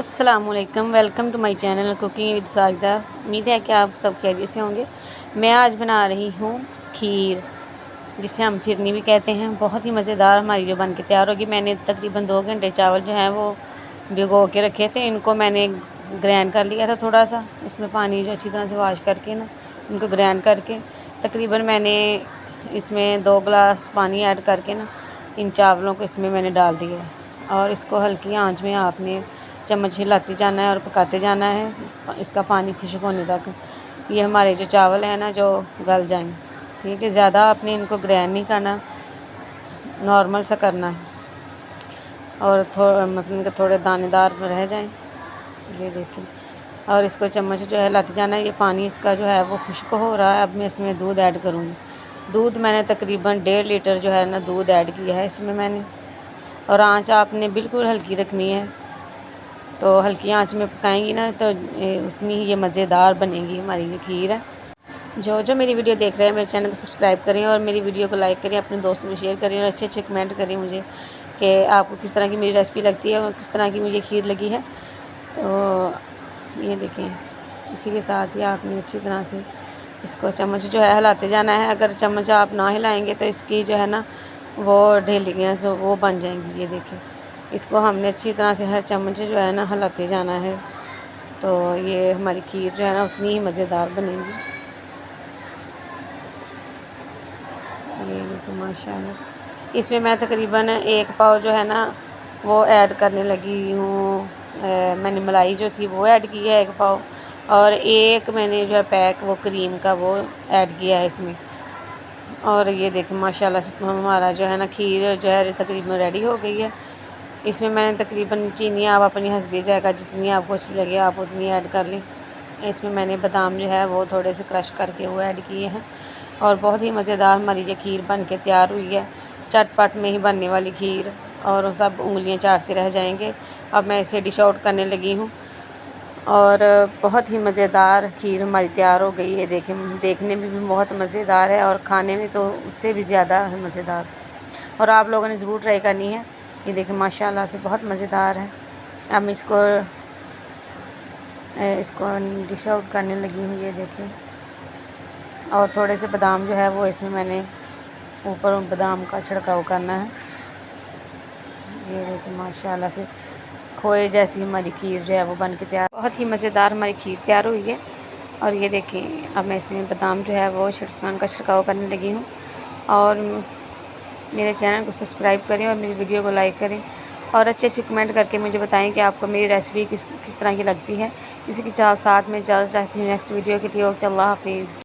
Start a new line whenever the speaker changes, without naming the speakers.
अस्सलामुअलैकुम, welcome to my channel cooking with Sajida. उम्मीद है कि आप सब खैरियत से होंगे। मैं आज बना रही हूँ खीर, जिसे हम फिरनी भी कहते हैं। बहुत ही मज़ेदार हमारी जो बन के तैयार होगी। मैंने तकरीबन 2 घंटे चावल जो हैं वो भिगो के रखे थे। इनको मैंने ग्राइंड कर लिया था थोड़ा सा, इसमें पानी जो अच्छी तरह से वॉश करके ना इनको ग्राइंड करके तकरीबन मैंने इसमें 2 गिलास पानी ऐड करके ना इन चावलों को इसमें मैंने डाल दिया है। और इसको हल्की आंच में आपने चम्मच हिलाते जाना है और पकाते जाना है, इसका पानी खुश्क होने तक। ये हमारे जो चावल हैं ना जो गल जाएं, ठीक है। ज़्यादा आपने इनको ग्राइंड नहीं करना, नॉर्मल सा करना है। और मतलब कि थोड़े दानेदार रह जाएं, ये देखिए। और इसको चम्मच जो है हिलाते जाना है। ये पानी इसका जो है वो खुश्क हो रहा है। अब मैं इसमें दूध ऐड करूँगी। दूध मैंने तकरीबन 1.5 लीटर जो है ना दूध ऐड किया है इसमें मैंने। और आँच आपने बिल्कुल हल्की रखनी है, तो हल्की आंच में पकाएंगी ना तो उतनी ही ये मज़ेदार बनेगी हमारी ये खीर है। जो मेरी वीडियो देख रहे हैं मेरे चैनल को सब्सक्राइब करें और मेरी वीडियो को लाइक करें, अपने दोस्तों में शेयर करें और अच्छे कमेंट करें मुझे कि आपको किस तरह की मेरी रेसिपी लगती है और किस तरह की मुझे खीर लगी है। तो ये देखें, इसी के साथ ही आपने अच्छी तरह से इसको चम्मच जो है हिलाते जाना है। अगर चम्मच आप ना हिलाएँगे तो इसकी जो है ना वो ढेलियाँ सो वो बन जाएंगी। ये देखें, इसको हमने अच्छी तरह से हर चम्मच जो है ना हिलाते जाना है, तो ये हमारी खीर जो है ना उतनी ही मज़ेदार बनेगी। ये देखो माशाल्लाह। इसमें मैं तकरीबन 1 पाव जो है ना वो ऐड करने लगी हूँ। मैंने मलाई जो थी वो ऐड की है 1 पाव, और एक मैंने जो है पैक वो क्रीम का वो ऐड किया है इसमें। और ये देखें माशाल्लाह से हमारा जो है ना खीर जो है तकरीबन रेडी हो गई है। इसमें मैंने तकरीबन चीनी आप अपनी हस्बी जायका जितनी आपको अच्छी लगे आप उतनी ऐड कर लें। इसमें मैंने बादाम जो है वो थोड़े से क्रश करके वो ऐड किए हैं। और बहुत ही मज़ेदार हमारी ये खीर बन के तैयार हुई है। चटपट में ही बनने वाली खीर, और सब उंगलियां चाटते रह जाएंगे। अब मैं इसे डिश आउट करने लगी हूँ और बहुत ही मज़ेदार खीर हमारी तैयार हो गई है। देखने में भी बहुत मज़ेदार है और खाने में तो उससे भी ज़्यादा मज़ेदार, और आप लोगों ने ज़रूर ट्राई करनी है। ये देखिए माशाल्लाह से बहुत मज़ेदार है। अब मैं इसको डिश आउट करने लगी हूँ। ये देखिए, और थोड़े से बादाम जो है वो इसमें मैंने ऊपर बादाम का छिड़काव करना है। ये देखिए माशाल्लाह से खोए जैसी हमारी खीर जो है वो बन के तैयार, बहुत ही मज़ेदार हमारी खीर तैयार हुई है। और ये देखिए अब मैं इसमें बादाम जो है वो शिरसान का छिड़काव करने लगी हूँ। और मेरे चैनल को सब्सक्राइब करें और मेरी वीडियो को लाइक करें और अच्छे कमेंट करके मुझे बताएं कि आपको मेरी रेसिपी किस तरह की लगती है। इसी के साथ में इजाज़त चाहती हूँ नेक्स्ट वीडियो के लिए। ओके, अल्लाह हाफिज़।